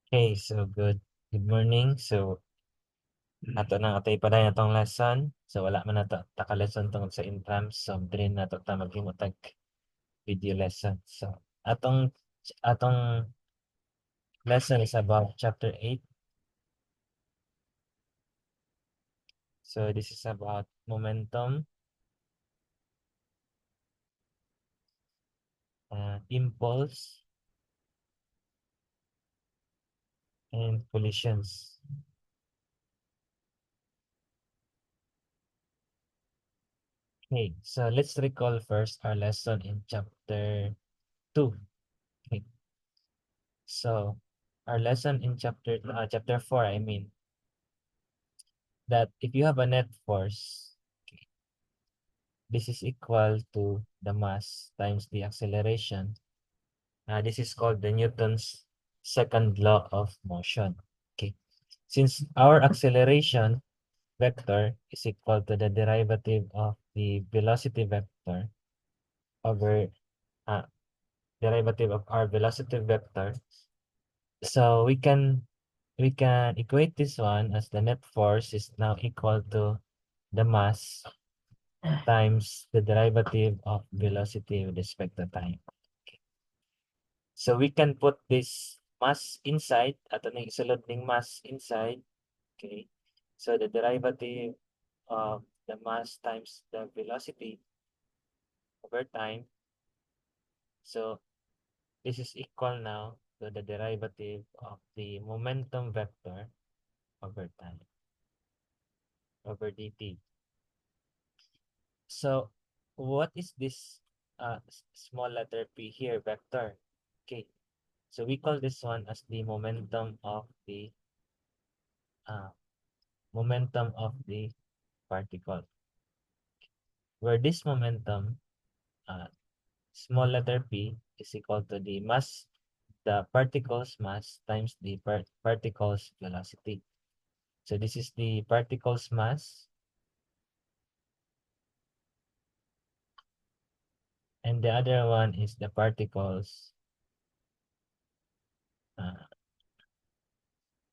Okay, so good morning. So ato nang atay paday natong lesson. So wala man nato taka lesson tungod sa intrams. So diri nato ta maghimutag video lesson. So atong lesson is about chapter 8. So this is about momentum, impulse, and collisions. Okay, so let's recall first our lesson in chapter 2. Okay, so our lesson in chapter 4, I mean, that if you have a net force, this is equal to the mass times the acceleration. This is called the Newton's second law of motion. Okay. Since our acceleration vector is equal to the derivative of the velocity vector over uh, derivative of our velocity vector, so we can equate this one as the net force is now equal to the mass times the derivative of velocity with respect to time. So we can put this mass inside, ato ning isulod ning mass inside, okay? So the derivative of the mass times the velocity over time. So this is equal now to the derivative of the momentum vector over time, over dt. So what is this small letter p here, vector? Okay, so we call this one as the uh, momentum of the particle, where this momentum, uh, small letter p, is equal to the mass, the particle's mass times the particle's velocity. So this is the particle's mass, and the other one is the particle's uh,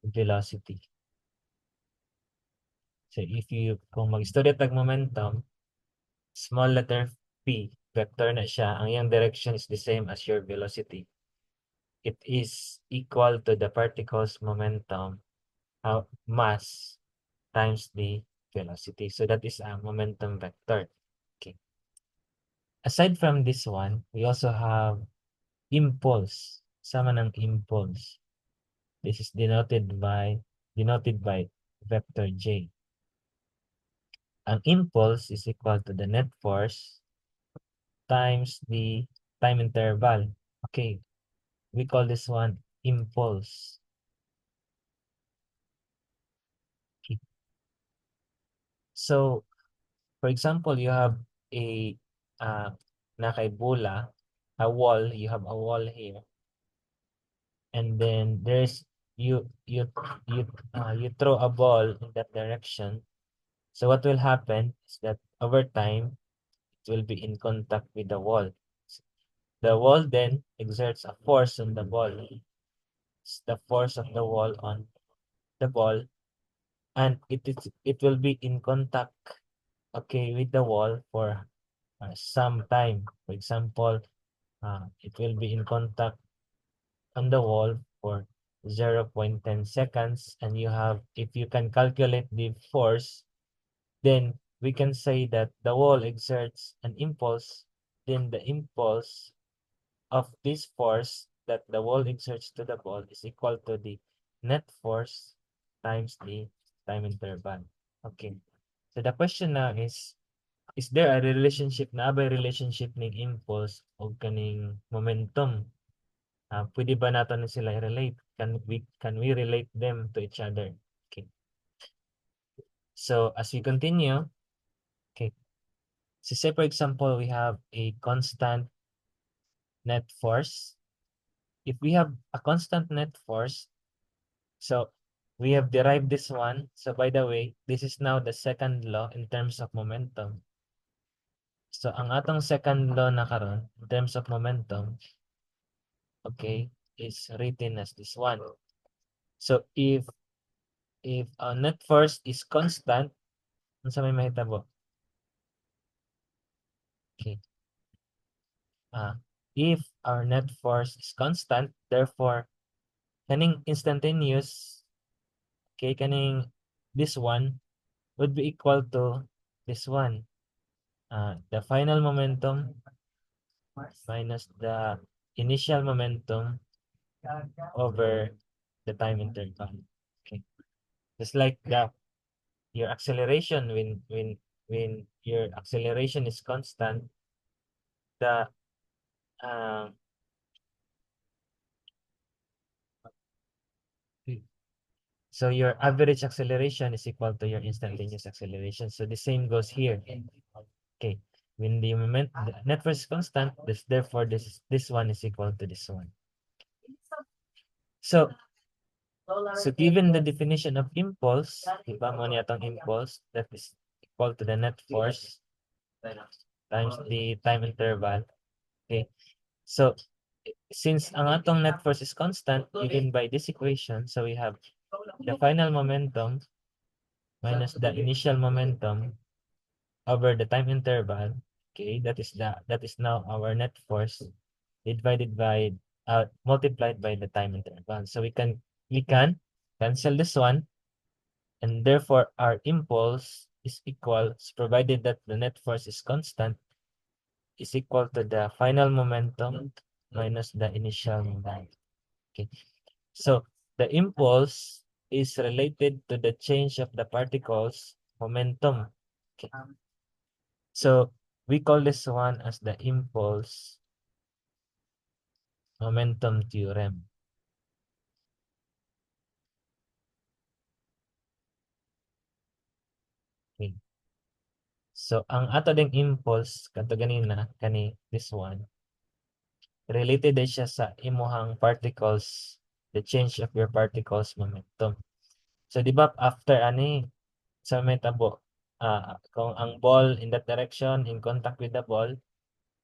velocity. So kung mag-study tag momentum, small letter p, vector na siya, ang iyang direction is the same as your velocity. It is equal to the particle's momentum, mass times the velocity. So that is a momentum vector. Okay. Aside from this one, we also have impulse. Sama ng impulse. This is denoted by vector J. Ang impulse is equal to the net force times the time interval. Okay, we call this one impulse. Okay. So, for example, you have a nakaibula, a wall, you have a wall here, and then you throw a ball in that direction. So what will happen is that over time it will be in contact with the wall. The wall then exerts a force on the ball. It's the force of the wall on the ball, and it will be in contact, okay, with the wall for some time. For example, it will be in contact on the wall for 0.10 seconds, and if you can calculate the force, then we can say that the wall exerts an impulse, then the impulse of this force that the wall exerts to the ball is equal to the net force times the time interval. Okay. So the question now is there a relationship na ba relationship ning impulse o kaning momentum? Pwede ba nato na sila i-relate? Can we relate them to each other? Okay. So as we continue, okay. So say for example, we have a constant net force. If we have a constant net force, so we have derived this one. So by the way, this is now the second law in terms of momentum. So ang atong second law na karon in terms of momentum, okay, is written as this one. So if net force is constant, unsa may mahitabo? Okay. If our net force is constant, therefore kaning instantaneous, okay, kaning this one would be equal to this one. The final momentum minus the initial momentum over the time interval. Okay. Just like your acceleration when your acceleration is constant, the uh, so your average acceleration is equal to your instantaneous acceleration. So the same goes here. Okay. When the net force is constant, therefore this one is equal to this one. So given the definition of impulse, di ba mo niya itong impulse, that is equal to the net force times the time interval. Okay. So since ang atong net force is constant given by this equation, so we have the final momentum minus the initial momentum over the time interval. Okay, that is now our net force divided by multiplied by the time interval. So we can cancel this one, and therefore our impulse is equal, provided that the net force is constant, is equal to the final momentum minus the initial momentum. Okay. So the impulse is related to the change of the particles momentum. Okay. So we call this one as the impulse momentum theorem. Okay. So ang ato ding impulse kanto ganina kani this one related din siya sa imuhang particles, the change of your particles momentum. So di ba after ani sa metabo, kung ang ball in that direction in contact with the ball,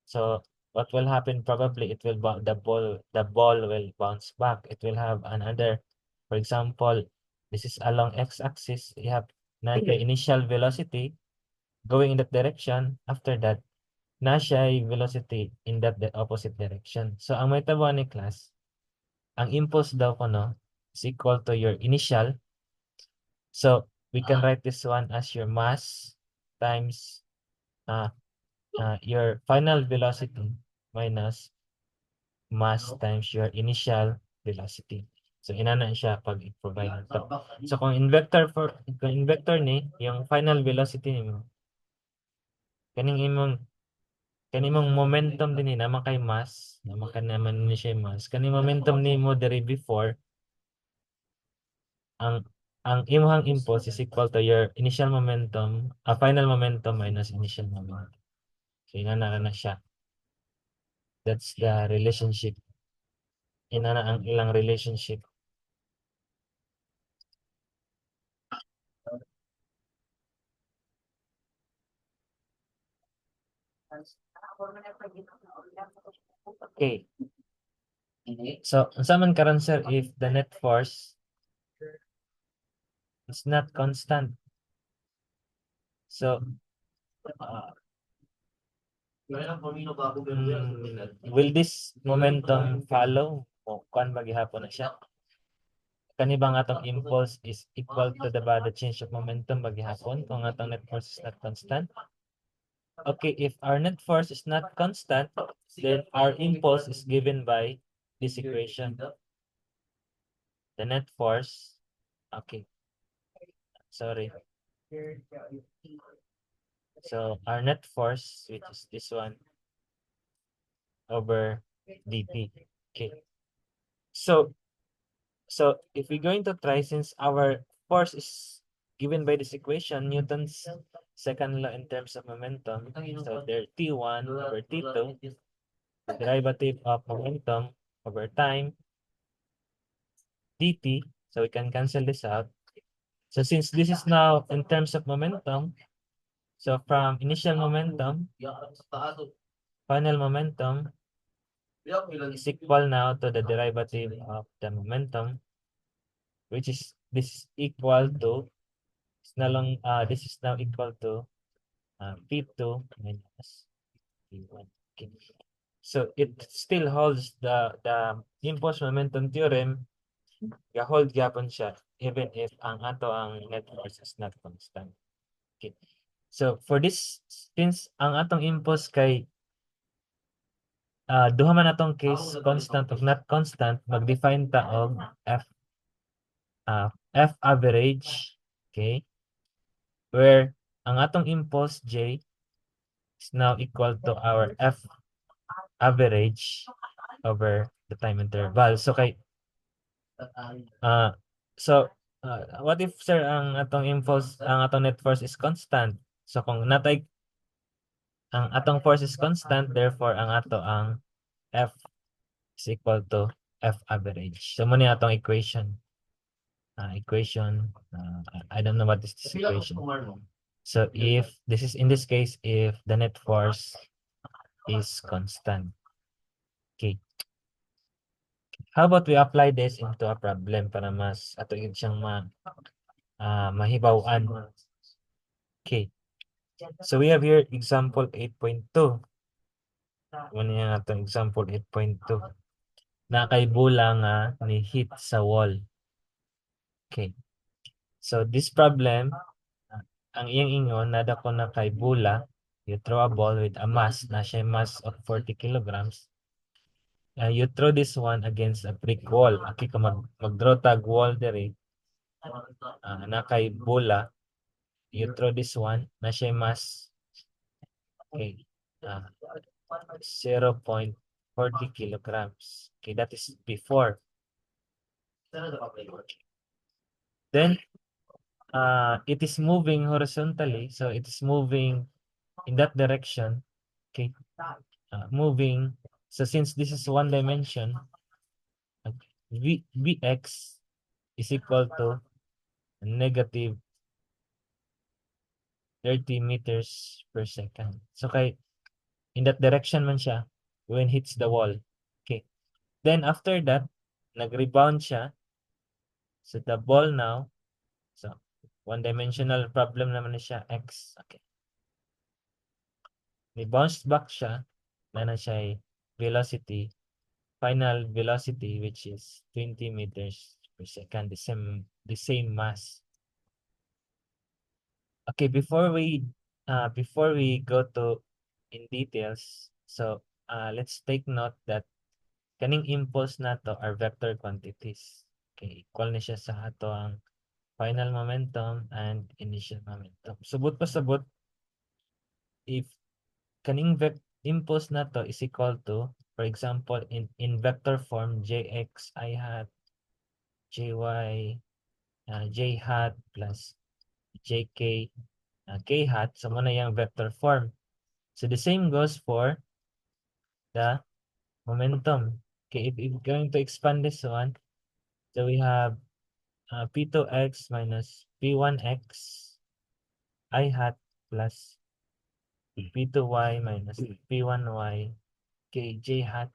so what will happen, probably it will the ball will bounce back. It will have another, for example, this is along x-axis, you have na the initial velocity going in that direction. After that, na siya velocity in the opposite direction. So ang mahitabo ni class, ang impulse daw ko no is equal to your initial. So we can write this one as your mass times your final velocity minus mass times your initial velocity. So inana siya pag i-provide ito. So kung in vector ni yung final velocity nimo, kaning imong momentum din ni naman kay mass, naman ka naman ni siya mass. Kaning momentum nimo diri before, ang imong impulse is equal to your initial momentum, final momentum minus initial momentum. So inana na siya. That's the relationship. Inana ang ilang relationship. Okay. So, unsa man karon sir if the net force is not constant? So, will this momentum follow? O kuan ba gihapon na siya? Kani bang atong impulse is equal to the change of momentum ba gihapon kung atong net force is not constant? Okay, if our net force is not constant, then our impulse is given by this equation. The net force, okay, sorry. So our net force, which is this one, over dt. Okay. So if we're going to try, since our force is given by this equation, Newton's second law in terms of momentum, so there T1 over T2, the derivative of momentum over time, dt, so we can cancel this out. So since this is now in terms of momentum, so from initial momentum, final momentum is equal now to the derivative of the momentum which is this is equal to this is now equal to P2 minus P1. Okay. So it still holds the impulse momentum theorem, hold gyapon siya even if ang ato ang net force is not constant. Okay. So for this, since ang atong impulse kay duha man atong case constant of not constant, mag-define ta og F average, okay? Where ang atong impulse J is now equal to our F average over the time interval. So kay so what if sir ang atong impulse, ang atong net force is constant? So kung natay ang atong force is constant, therefore ang F is equal to F average. So muna atong equation. I don't know what is this equation. So if this is in this case, if the net force is constant. Okay. How about we apply this into a problem para mas ato yun siyang mahibaw-an. Okay. So we have here example 8.2. Muna yung atong example 8.2. Na kay bula nga ni hit sa wall. Okay. So this problem, ang iyang ingon, nada ko na kay bula, you throw a ball with a mass, na siya mass of 40 kilograms. You throw this one against a brick wall. Okay, kung mag-draw tag wall dere, na kay bula, you throw this one, na siya mass, okay, 0.40 kilograms. Okay, that is before. Then, it is moving horizontally, so it is moving in that direction. Okay, moving. So since this is one dimension, Vx is equal to negative 30 meters per second. So kay in that direction man siya when hits the wall. Okay. Then after that, nag-rebound siya. So the ball now, so one-dimensional problem naman na siya, x. Okay. Ni-bounce back siya, na siya velocity, final velocity which is 20 meters per second, the same mass. Okay, before we go to in details, so let's take note that kaning impulse nato are vector quantities. Okay, equal na siya sa ato ang final momentum and initial momentum. Subot pa sabot, if kaning impulse nato is equal to, for example, in vector form, jx I hat, jy, j hat plus jk k hat, so muna yung vector form. So the same goes for the momentum. Okay, if we're going to expand this one, so we have P2x minus P1x I hat plus P2y minus P1y k j hat.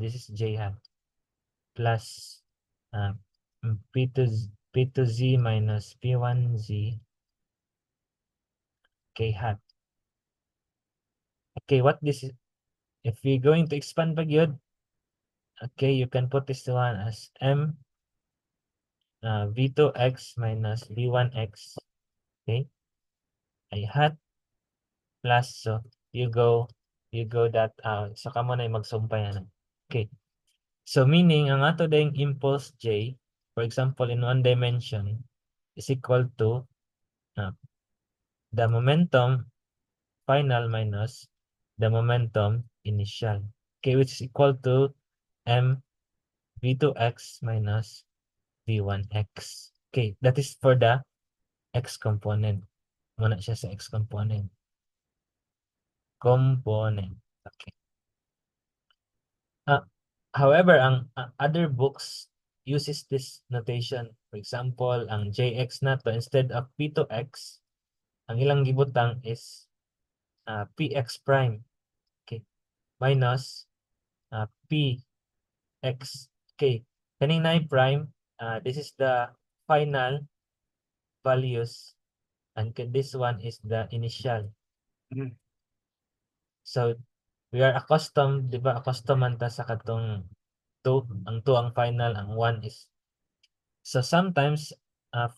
This is j hat plus P2z minus P1z k hat. Okay, what this is, if we're going to expand pa gyud, okay, you can put this one as m V2x minus V1x, okay, I hat plus, so you go that so kamo na magsumpay na. Okay, so meaning ang ato dayong impulse J, for example in one dimension, is equal to the momentum final minus the momentum initial, okay, which is equal to m V2x minus V1x. Okay, that is for the x component. Muna siya sa x component. Okay. However, ang other books uses this notation. For example, ang jx na to, instead of p2x, ang ilang gibutang is px prime. Okay. Minus px. Okay. Kaning na prime, this is the final values and this one is the initial. So we are accustomed, di ba, accustomed man ta sa katong 2, ang 2 ang final, ang 1 is. So sometimes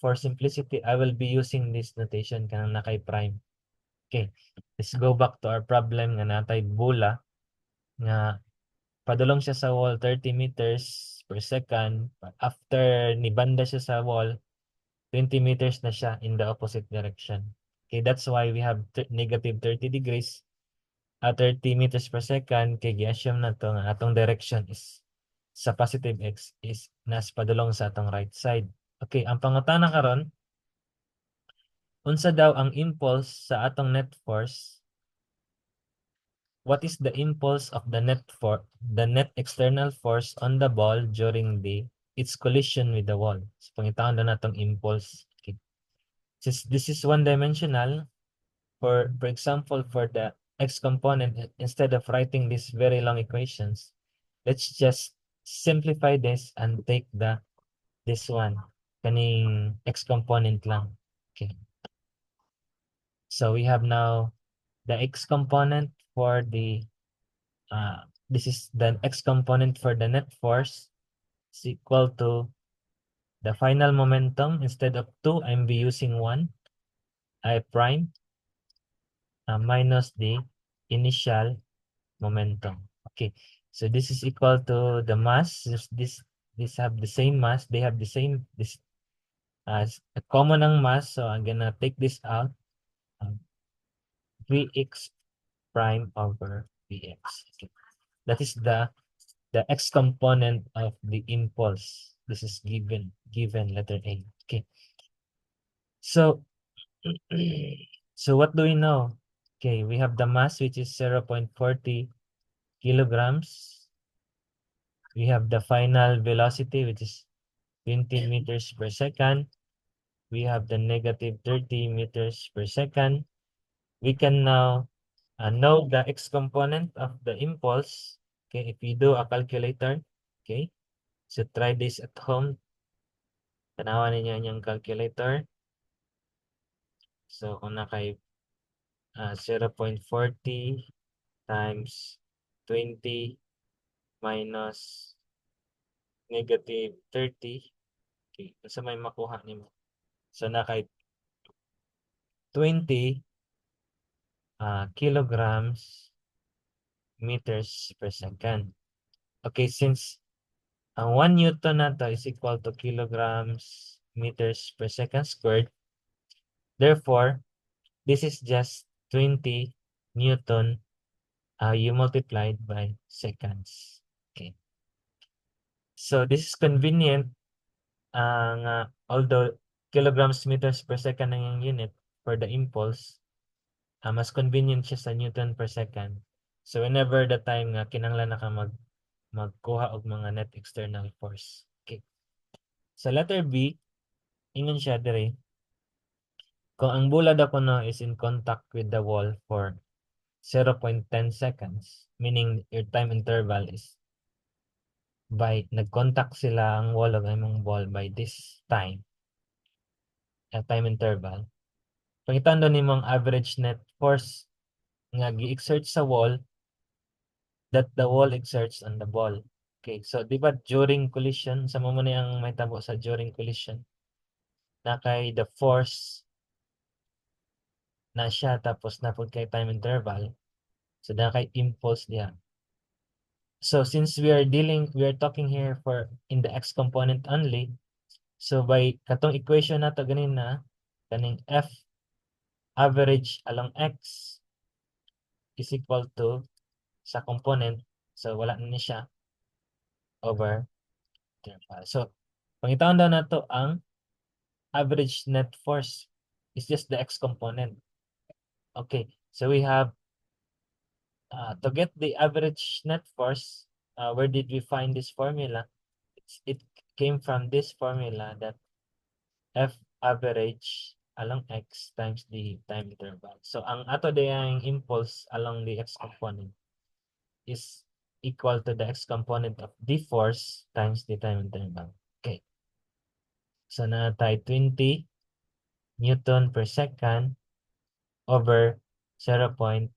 for simplicity, I will be using this notation kanang nakay prime. Okay, let's go back to our problem nga natay bola nga padulong siya sa wall 30 meters per second. After nibanda siya sa wall, 20 meters na siya in the opposite direction. Okay, that's why we have negative 30 degrees at 30 meters per second. Kay gi-assume na to nga atong direction is sa positive x is nas padulong sa atong right side. Okay, ang pangutana karon, unsa daw ang impulse sa atong net force? What is the impulse of the net external force on the ball during its collision with the wall? So pangitaan na natong impulse. Okay. Since this is one-dimensional, for example, for the x component, instead of writing these very long equations, let's just simplify this and take this one, kaning x component lang. Okay. So we have now the x component for this is the x component for the net force is equal to the final momentum. Instead of 2, I'm be using 1, I prime, minus the initial momentum. Okay, so this is equal to the mass. This have the same mass. They have the same this a common ang mass. So I'm gonna take this out. Vx prime over Vx. Okay. That is the x component of the impulse. This is given letter A. Okay. So so what do we know? Okay, we have the mass which is 0.40 kilograms. We have the final velocity which is 20 meters per second. We have the negative 30 meters per second. We can now know the x component of the impulse. Okay, if we do a calculator, okay, so try this at home. Tanawan ninyo yung calculator. So kung na kay 0.40 times 20 minus negative 30. Okay, sa may makuha nimo. So na kay 20 kilograms meters per second. Okay, since ang 1 Newton na to is equal to kilograms meters per second squared, therefore, this is just 20 Newton you multiplied by seconds. Okay. So this is convenient although kilograms meters per second ang yung unit for the impulse, mas convenient siya sa Newton per second. So whenever the time nga kinahanglan na ka magkuha og mga net external force. Okay. Sa letter B, ingon siya dire, kung ang bulad ako no is in contact with the wall for 0.10 seconds, meaning your time interval is by nag-contact sila ang wall of imong ball by this time interval. Pangitan doon nimong average net force nga gi-exert sa wall that the wall exerts on the ball. Okay, so di ba during collision, sa mo na yung may tabo sa during collision, na kay the force na siya tapos napod kay time interval, so na kay impulse niya. So since we are talking here for in the x component only, so by katong equation na to ganina, kaning F average along x is equal to sa component, so wala na siya over interval. So pangitawon daw nato ang average net force is just the x component. Okay, so we have to get the average net force, where did we find this formula? It came from this formula that F average along x times the time interval. So ang ato dayang impulse along the x component is equal to the x component of the force times the time interval. Okay. So na tayo 20 Newton per second over 0.10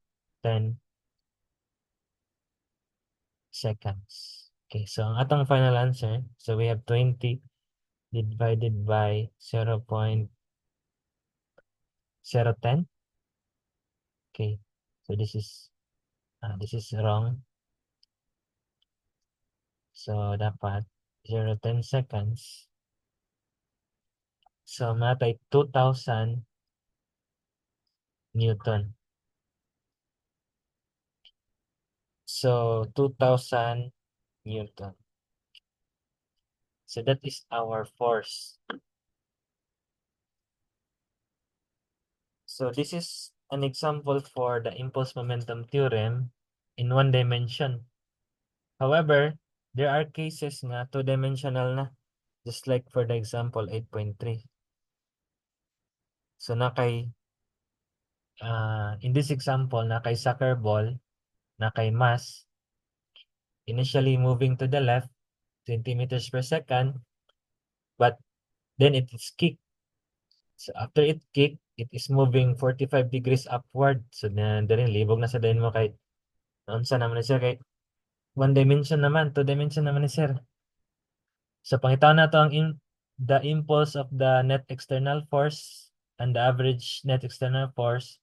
seconds. Okay, so ang atong final answer, so we have 20 divided by 0.010. Okay, so this is wrong. So dapat 0.10 seconds. So matay 2,000 Newton. So 2,000 Newton. So that is our force. So this is an example for the impulse momentum theorem in one dimension. However, there are cases na two-dimensional na, just like for the example 8.3. So na kay in this example na kay soccer ball na kay mass initially moving to the left 20 meters per second, but then it is kicked. So after it kicked, it is moving 45 degrees upward. So na rin libog na sa din mo kay unsa naman ni sir kay one dimension naman, two dimension naman ni sir. So pangitaw na to ang the impulse of the net external force and the average net external force,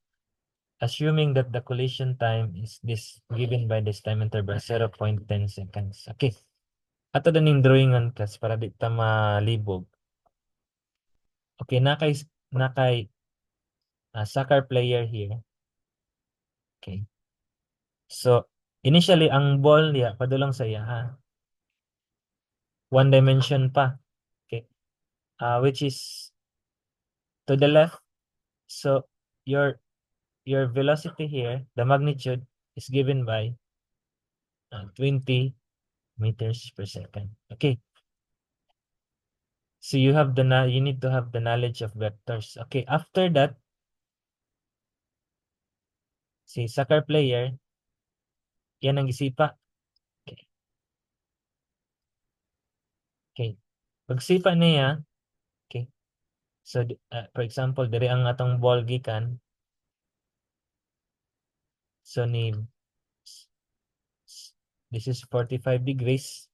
assuming that the collision time is this given by this time interval 0.10 seconds. Okay. Ato din yung drawingan kas para di ta malibog. Okay, na kay soccer player here. Okay. So initially ang ball niya padulong sa iya ha. One dimension pa. Okay. Which is to the left. So your velocity here, the magnitude is given by 20 meters per second. Okay. So you need to have the knowledge of vectors. Okay, after that, si soccer player, yan ang isipa. Okay. Okay. Pagsipa niya, okay. So for example, diri ang atong ball gikan. So this is 45 degrees.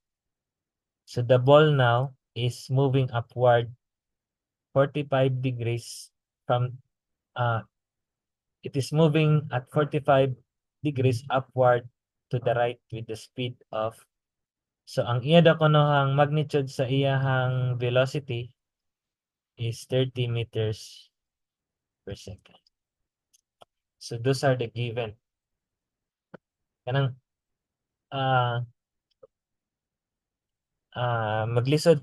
So the ball now is moving upward 45 degrees from it is moving at 45 degrees upward to the right with the speed of, so ang iya da kunohang magnitude sa iyahang velocity is 30 meters per second. So those are the given. Kanang maglisod.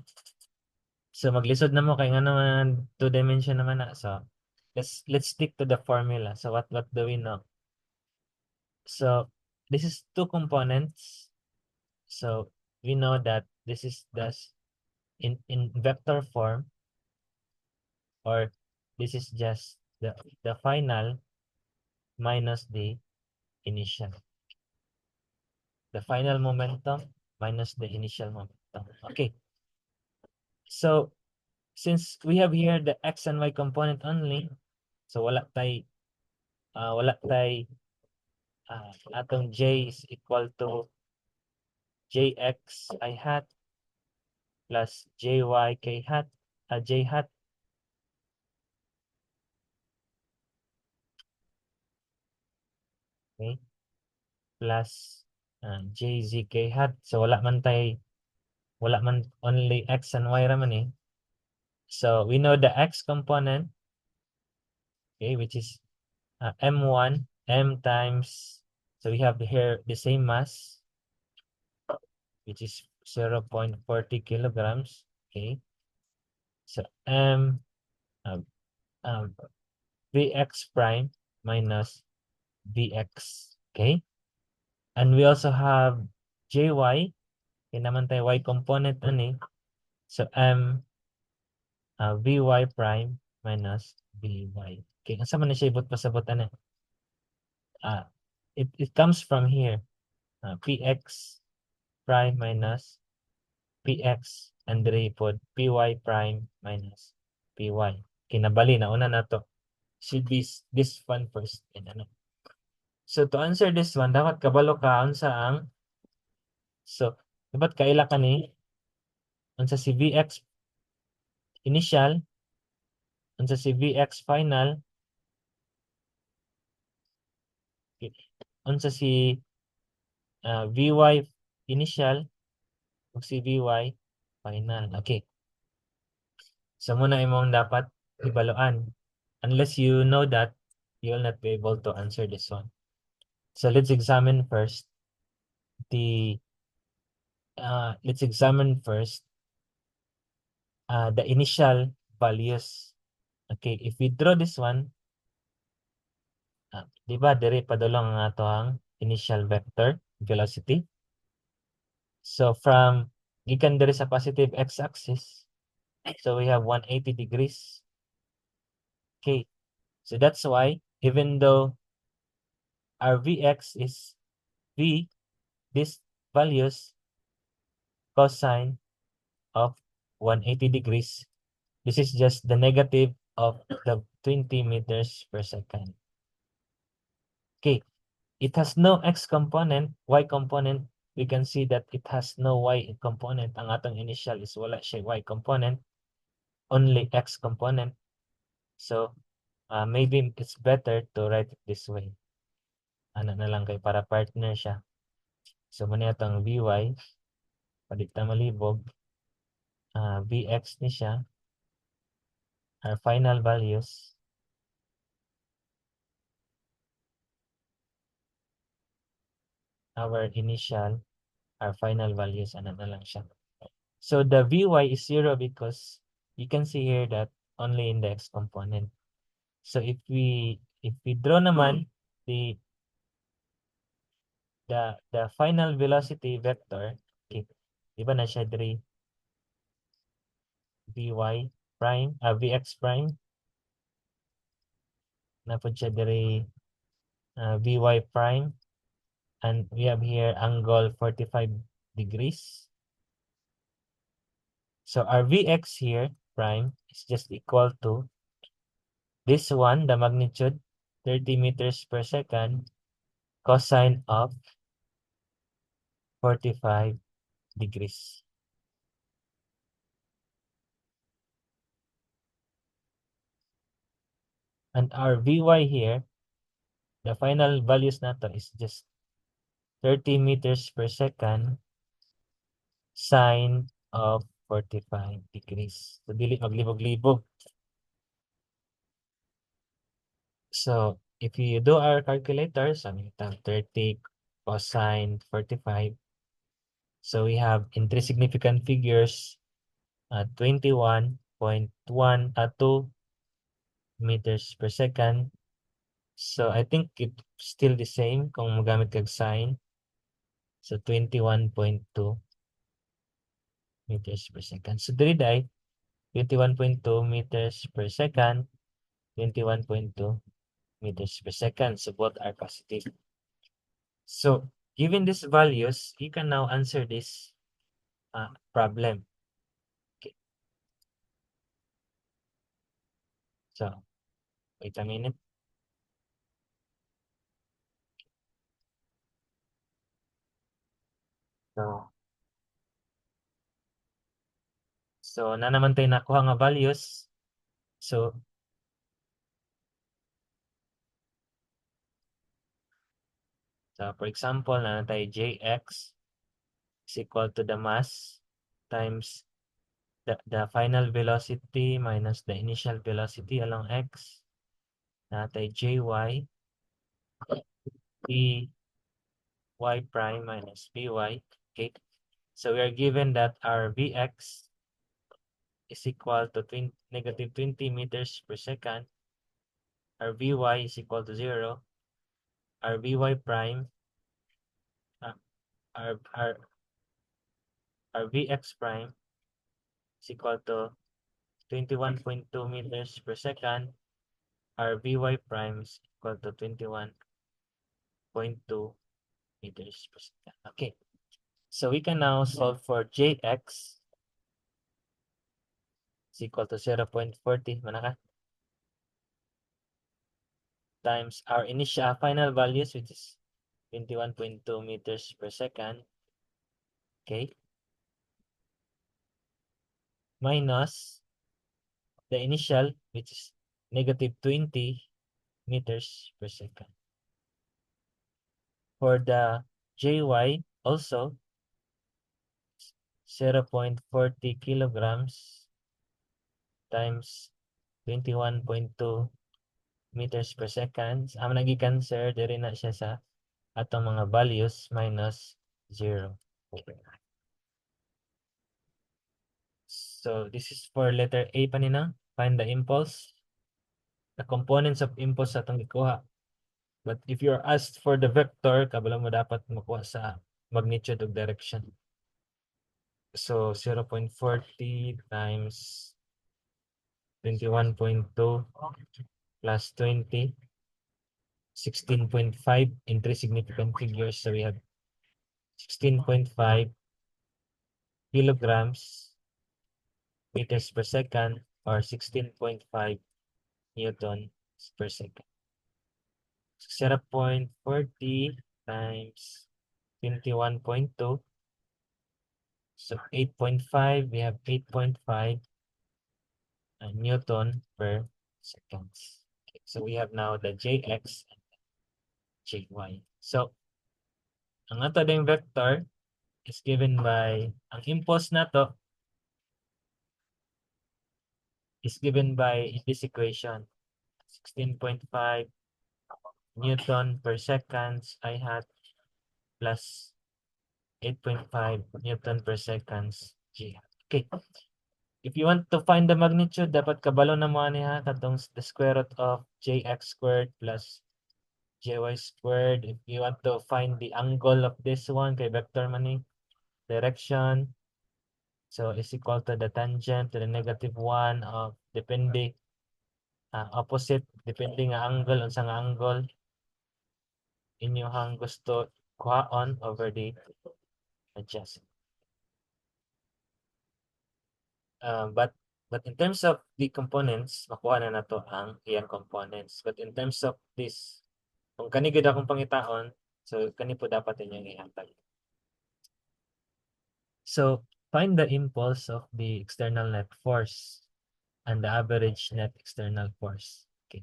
So maglisod na mo kay nga naman two dimension naman na. So let's stick to the formula. So what do we know? So this is two components. So we know that this is thus in vector form, or this is just the final minus the initial. The final momentum minus the initial momentum. Okay. So since we have here the x and y component only, so wala tay atong j is equal to jx I hat plus jy k hat j hat okay plus jz k hat. So wala man only x and y raman eh. So we know the x component, okay, which is m1 m times, so we have here the same mass, which is 0.40 kilograms. Okay, so m vx prime minus vx. Okay, and we also have jy, okay naman tayo y component ani, so m vy prime minus vy. Okay, asa man na siya ibot pasabot ani? It comes from here. px prime minus px and diri pod py prime minus py. Kinabali na una na to. Should be this one first and ano. So to answer this one, dapat kabalo ka unsa ang so dapat kaila ka ni unsa si Vx initial, unsa si Vx final, unsa si Vy initial, ug si Vy final. Okay. So muna imong dapat ibaluan. Unless you know that, you will not be able to answer this one. So let's examine first the the initial values. Okay, if we draw this one, di ba diri padulong ang ato ang initial vector velocity. So from gikan diri sa positive x-axis, so we have 180 degrees. Okay, so that's why even though our Vx is V, these values cosine of 180 degrees, this is just the negative of the 20 meters per second. Okay, it has no x component, y component. We can see that it has no y component. Ang atong initial is wala siya y component, only x component. So maybe it's better to write it this way. Ano na lang kay para partner siya. So muna itong Vy, palit na malibog, Vx ni siya, our final values, our initial, our final values, ano na lang siya. So the Vy is 0 because you can see here that only in the x component. So if we draw naman the final velocity vector, okay, di ba na siya diri Vy prime, Vx prime, na po siya diri Vy prime, and we have here angle 45 degrees. So our Vx here prime is just equal to this one, the magnitude 30 meters per second cosine of 45 degrees. And our Vy here, the final values nato is just 30 meters per second sine of 45 degrees. So dili maglibog-libog. So if you do our calculators, we have 30 cosine 45. So we have in three significant figures 21.1 meters per second. So I think it's still the same kung magamit kag sine. So 21.2 meters per second. So diri day 21.2 meters per second, 21.2 meters per second. So both are positive. So given these values, you can now answer this problem. Okay. So wait a minute. So na naman tayo nakuha nga values. So for example, na tayo Jx is equal to the mass times the final velocity minus the initial velocity along x. Na tayo Jy Py prime minus Py. Okay. So we are given that our Vx is equal to negative 20 meters per second. Our Vy is equal to 0. Our Vy prime, our Vx prime is equal to 21.2 meters per second. Our Vy prime is equal to 21.2 meters per second. Okay, so we can now solve for Jx is equal to 0.40 manaka times our initial final values, which is 21.2 meters per second. Okay, minus the initial, which is negative 20 meters per second. For the Jy also 0.40 kilograms times 21.2 meters per second. Ang nagikan sir, diri na siya sa atong mga values minus 0. So this is for letter A pa nina. Find the impulse. The components of impulse atong gikuha. But if you're asked for the vector, kabalo mo dapat makuha sa magnitude of direction. So 0.40 times 21.2 plus 20, 16.5 in three significant figures. So we have 16.5 kilograms meters per second or 16.5 newtons per second. 0.40 times 21.2. So 8.5, we have 8.5 Newton per seconds. Okay, so we have now the Jx and Jy. So, ang ato ding vector is given by, ang impulse na to is given by in this equation, 16.5 Newton per seconds I had plus 8.5 Newton per seconds G. Okay. If you want to find the magnitude, dapat kabalo na mo niya katong the square root of Jx squared plus Jy squared. If you want to find the angle of this one, kay vector man ni, direction. So is equal to the tangent to the -1 of depende opposite depende nga angle unsa nga angle inyong gusto kuhaon over the adjacent. But in terms of the components, makuha na nato ang iyang components. But in terms of this, kung kani gid akong pangitaon, so kani po dapat inyong ihatag. So find the impulse of the external net force and the average net external force. Okay.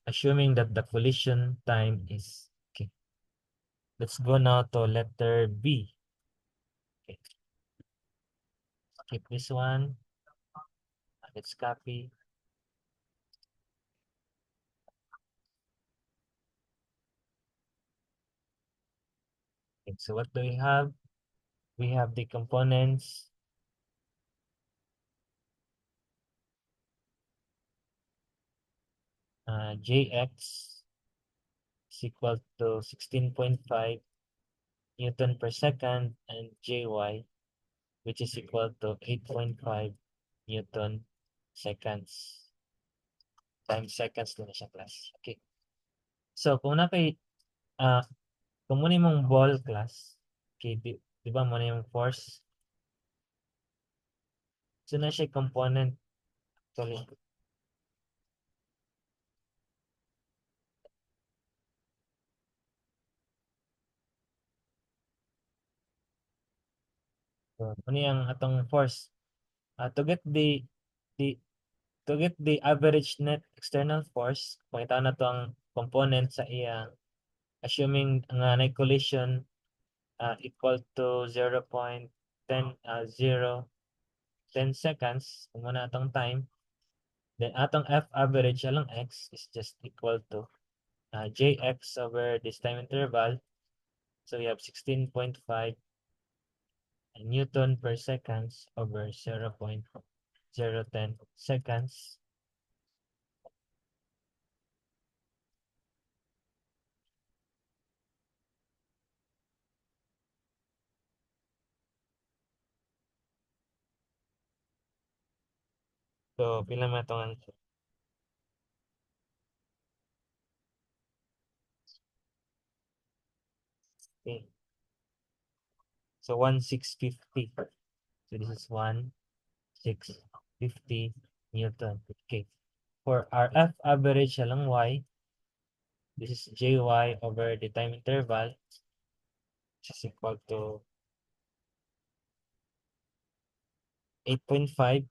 Assuming that the collision time is okay. Let's go now to letter B. Okay. Skip this one. Let's copy. Okay, so what do we have? We have the components. Jx is equal to 16.5 Newton per second and Jy, which is equal to 8.5 Newton seconds times seconds na siya class. Okay. So kung na kay kung muna mong ball class, okay, di ba muna yung force? So na siya component actually. So, ano yung atong force? To get the to get the average net external force, pakita na to ang component sa iya assuming nga na collision equal to 0.10 seconds kung muna atong time, then atong F average along X is just equal to Jx over this time interval. So we have 16.5 Newton per seconds over 0.010 seconds. So, pila man itong answer? Okay. So 1,650. So this is 1,650 Newton. Okay. For our F average along Y, this is Jy over the time interval, which is equal to 8.5.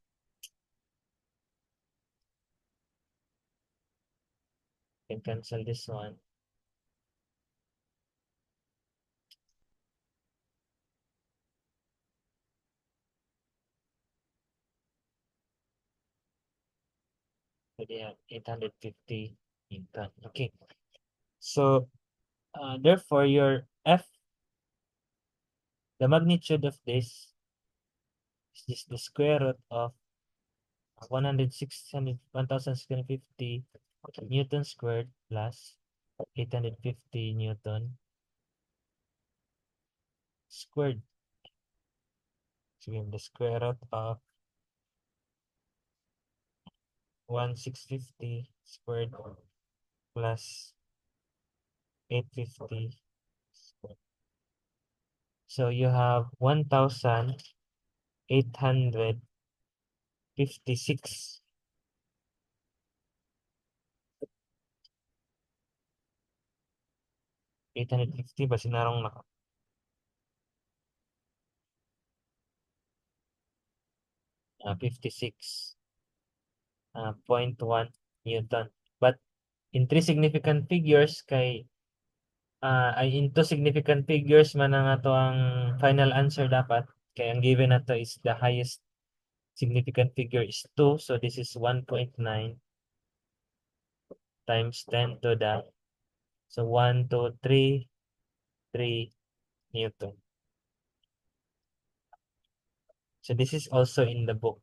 Can cancel this one. So they have 850 Newton. Okay. So therefore your F, the magnitude of this is just the square root of 1,650 Newton squared plus 850 Newton squared. So we have the square root of 1,650 squared plus 850 squared. So you have 1,856. 850 ba sinarong naka 56.1 Newton. But in three significant figures kay ay into significant figures man ang ato ang final answer dapat kay ang given nato is the highest significant figure is 2, so this is 1.9 times 10 to the, so 1, 2, 3, 3 Newton. So this is also in the book.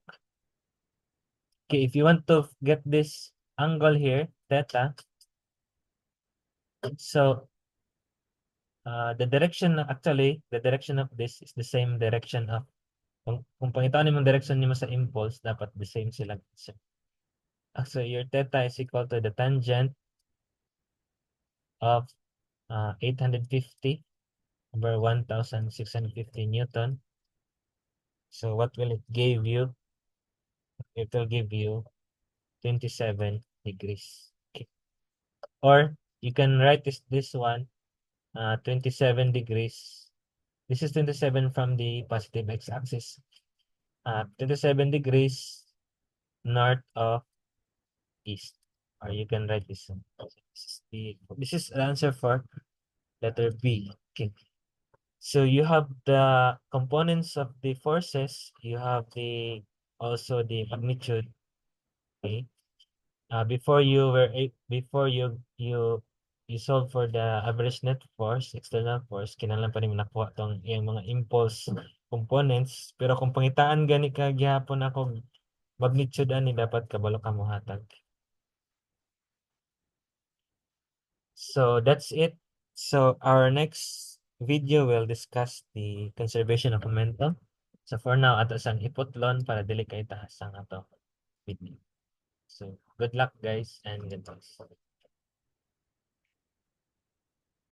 Okay, if you want to get this angle here, theta, so the direction, actually, the direction of this is the same direction of, kung pangitaan mo direction nimo sa impulse, dapat the same sila. So your theta is equal to the tangent of 850 over 1,650 Newton. So what will it give you? It will give you 27 degrees. Okay. Or you can write this one 27 degrees. This is 27 from the positive x-axis. 27 degrees north of east. Or you can write this one. This is the answer for letter B. Okay. So you have the components of the forces. You have the also the magnitude. Okay. Before you solve for the average net force, external force, kinahanglan pa rin nakuha tong iyang mga impulse components. Pero kung pangitaan gani ka gihapon ako magnitude ani dapat kabalo ka mohatag. So that's it. So our next video will discuss the conservation of momentum. So for now, ato sang iputlon para dili kay taas ang ato video. So good luck guys and good luck.